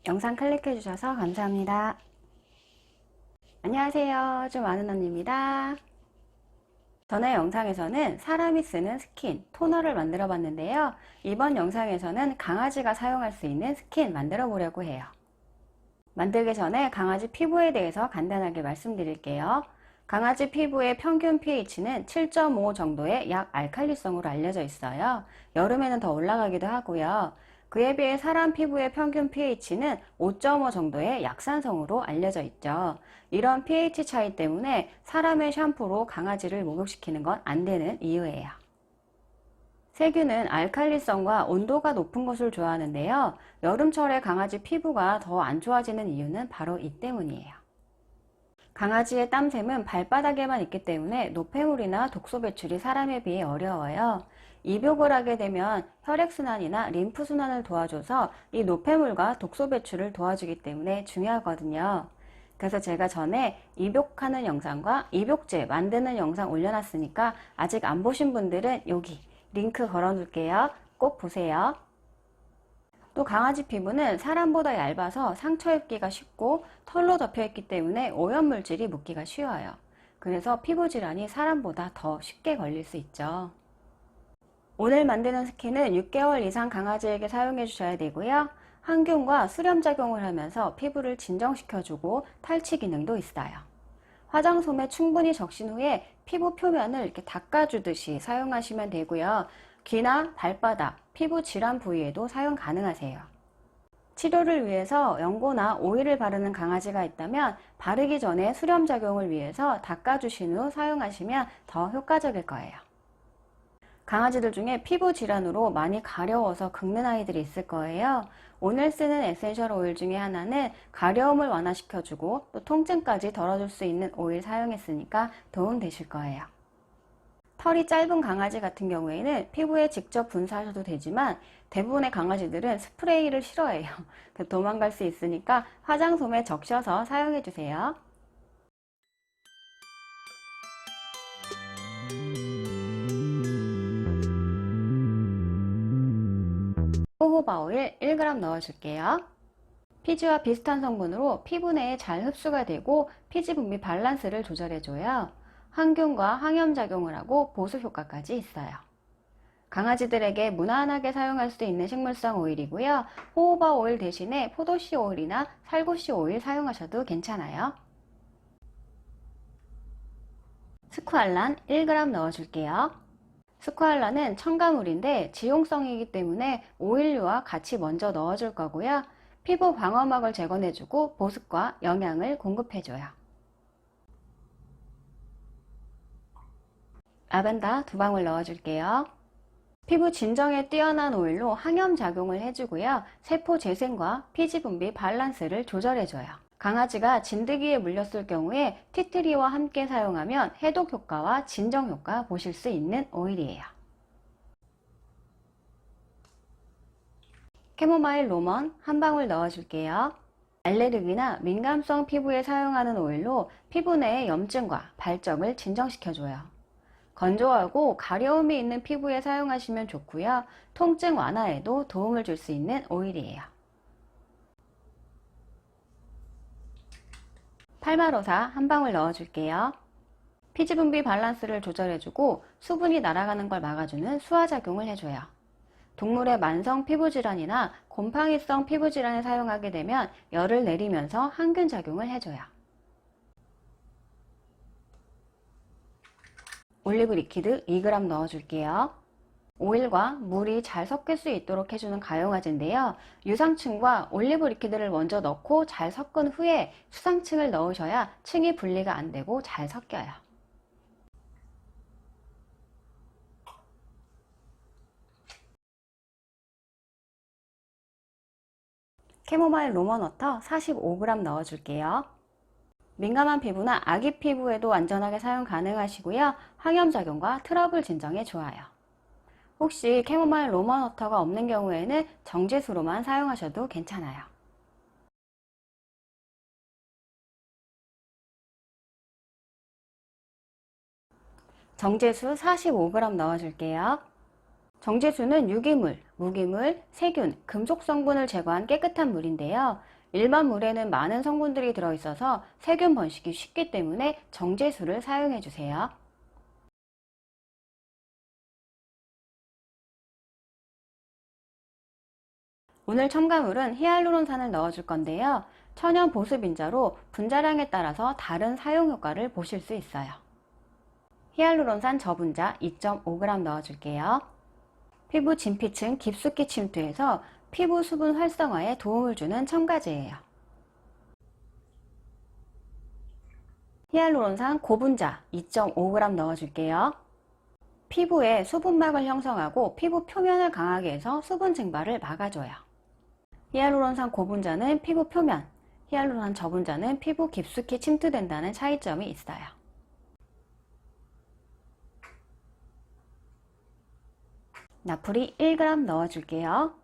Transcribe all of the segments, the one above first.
영상 클릭해 주셔서 감사합니다. 안녕하세요. 좀 아는 언니입니다. 전에 영상에서는 사람이 쓰는 스킨, 토너를 만들어 봤는데요. 이번 영상에서는 강아지가 사용할 수 있는 스킨 만들어 보려고 해요. 만들기 전에 강아지 피부에 대해서 간단하게 말씀드릴게요. 강아지 피부의 평균 pH는 7.5 정도의 약 알칼리성으로 알려져 있어요. 여름에는 더 올라가기도 하고요. 그에 비해 사람 피부의 평균 pH는 5.5 정도의 약산성으로 알려져 있죠. 이런 pH 차이 때문에 사람의 샴푸로 강아지를 목욕시키는 건 안 되는 이유예요. 세균은 알칼리성과 온도가 높은 것을 좋아하는데요. 여름철에 강아지 피부가 더 안 좋아지는 이유는 바로 이 때문이에요. 강아지의 땀샘은 발바닥에만 있기 때문에 노폐물이나 독소 배출이 사람에 비해 어려워요. 입욕을 하게 되면 혈액순환이나 림프순환을 도와줘서 이 노폐물과 독소 배출을 도와주기 때문에 중요하거든요. 그래서 제가 전에 입욕하는 영상과 입욕제 만드는 영상 올려놨으니까 아직 안 보신 분들은 여기 링크 걸어 놓을게요. 꼭 보세요. 또 강아지 피부는 사람보다 얇아서 상처 입기가 쉽고 털로 덮여 있기 때문에 오염물질이 묻기가 쉬워요. 그래서 피부 질환이 사람보다 더 쉽게 걸릴 수 있죠. 오늘 만드는 스킨은 6개월 이상 강아지에게 사용해 주셔야 되고요. 항균과 수렴작용을 하면서 피부를 진정시켜주고 탈취 기능도 있어요. 화장솜에 충분히 적신 후에 피부 표면을 이렇게 닦아주듯이 사용하시면 되고요. 귀나 발바닥, 피부 질환 부위에도 사용 가능하세요. 치료를 위해서 연고나 오일을 바르는 강아지가 있다면 바르기 전에 수렴작용을 위해서 닦아주신 후 사용하시면 더 효과적일 거예요. 강아지들 중에 피부 질환으로 많이 가려워서 긁는 아이들이 있을 거예요. 오늘 쓰는 에센셜 오일 중에 하나는 가려움을 완화시켜주고 또 통증까지 덜어줄 수 있는 오일 사용했으니까 도움 되실 거예요. 털이 짧은 강아지 같은 경우에는 피부에 직접 분사하셔도 되지만 대부분의 강아지들은 스프레이를 싫어해요. 도망갈 수 있으니까 화장솜에 적셔서 사용해 주세요. 호호바 오일 1g 넣어줄게요. 피지와 비슷한 성분으로 피부 내에 잘 흡수가 되고 피지 분비 밸런스를 조절해줘요. 항균과 항염작용을 하고 보습 효과까지 있어요. 강아지들에게 무난하게 사용할 수 있는 식물성 오일이고요. 호호바 오일 대신에 포도씨 오일이나 살구씨 오일 사용하셔도 괜찮아요. 스쿠알란 1g 넣어줄게요. 스쿠알란은 첨가물인데 지용성이기 때문에 오일류와 같이 먼저 넣어줄 거고요. 피부 방어막을 제거해주고 보습과 영양을 공급해줘요. 라벤더 2방울 넣어줄게요. 피부 진정에 뛰어난 오일로 항염작용을 해주고요. 세포 재생과 피지 분비 밸런스를 조절해줘요. 강아지가 진드기에 물렸을 경우에 티트리와 함께 사용하면 해독 효과와 진정 효과 보실 수 있는 오일이에요. 캐모마일 로먼 1방울 넣어줄게요. 알레르기나 민감성 피부에 사용하는 오일로 피부 내의 염증과 발적을 진정시켜줘요. 건조하고 가려움이 있는 피부에 사용하시면 좋고요. 통증 완화에도 도움을 줄 수 있는 오일이에요. 팔마로사 1방울 넣어줄게요. 피지 분비 밸런스를 조절해주고 수분이 날아가는 걸 막아주는 수화작용을 해줘요. 동물의 만성 피부질환이나 곰팡이성 피부질환에 사용하게 되면 열을 내리면서 항균 작용을 해줘요. 올리브 리퀴드 2g 넣어줄게요. 오일과 물이 잘 섞일 수 있도록 해주는 가용화제인데요. 유상층과 올리브 리퀴드를 먼저 넣고 잘 섞은 후에 수상층을 넣으셔야 층이 분리가 안 되고 잘 섞여요. 캐모마일 로먼워터 45g 넣어줄게요. 민감한 피부나 아기 피부에도 안전하게 사용 가능하시고요. 항염작용과 트러블 진정에 좋아요. 혹시 캐모마일 로먼워터가 없는 경우에는 정제수로만 사용하셔도 괜찮아요. 정제수 45g 넣어줄게요. 정제수는 유기물, 무기물, 세균, 금속 성분을 제거한 깨끗한 물인데요. 일반 물에는 많은 성분들이 들어있어서 세균 번식이 쉽기 때문에 정제수를 사용해 주세요. 오늘 첨가물은 히알루론산을 넣어줄 건데요. 천연 보습인자로 분자량에 따라서 다른 사용 효과를 보실 수 있어요. 히알루론산 저분자 2.5g 넣어줄게요. 피부 진피층 깊숙이 침투해서 피부 수분 활성화에 도움을 주는 첨가제예요. 히알루론산 고분자 2.5g 넣어줄게요. 피부에 수분막을 형성하고 피부 표면을 강하게 해서 수분 증발을 막아줘요. 히알루론산 고분자는 피부 표면, 히알루론산 저분자는 피부 깊숙이 침투된다는 차이점이 있어요. 나프리 1g 넣어줄게요.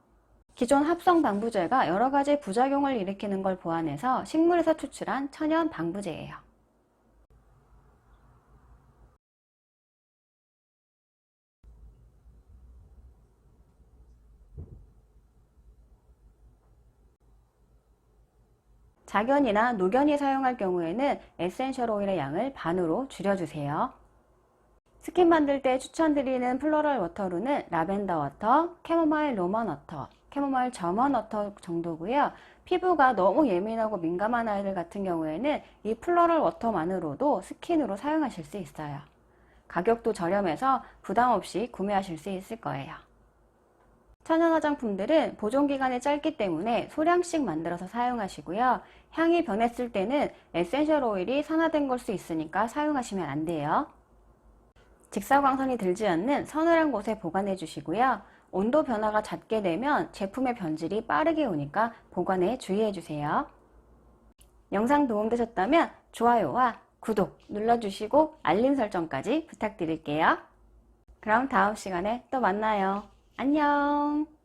기존 합성 방부제가 여러가지 부작용을 일으키는 걸 보완해서 식물에서 추출한 천연 방부제예요. 작연이나 노견이 사용할 경우에는 에센셜 오일의 양을 반으로 줄여주세요. 스킨 만들 때 추천드리는 플로럴 워터로는 라벤더 워터, 캐모마일 로먼 워터, 캐모마일 저먼 워터 정도고요. 피부가 너무 예민하고 민감한 아이들 같은 경우에는 이 플로럴 워터만으로도 스킨으로 사용하실 수 있어요. 가격도 저렴해서 부담 없이 구매하실 수 있을 거예요. 천연 화장품들은 보존기간이 짧기 때문에 소량씩 만들어서 사용하시고요. 향이 변했을 때는 에센셜 오일이 산화된 걸 수 있으니까 사용하시면 안 돼요. 직사광선이 들지 않는 서늘한 곳에 보관해 주시고요. 온도 변화가 잦게 되면 제품의 변질이 빠르게 오니까 보관에 주의해 주세요. 영상 도움되셨다면 좋아요와 구독 눌러주시고 알림 설정까지 부탁드릴게요. 그럼 다음 시간에 또 만나요. 안녕.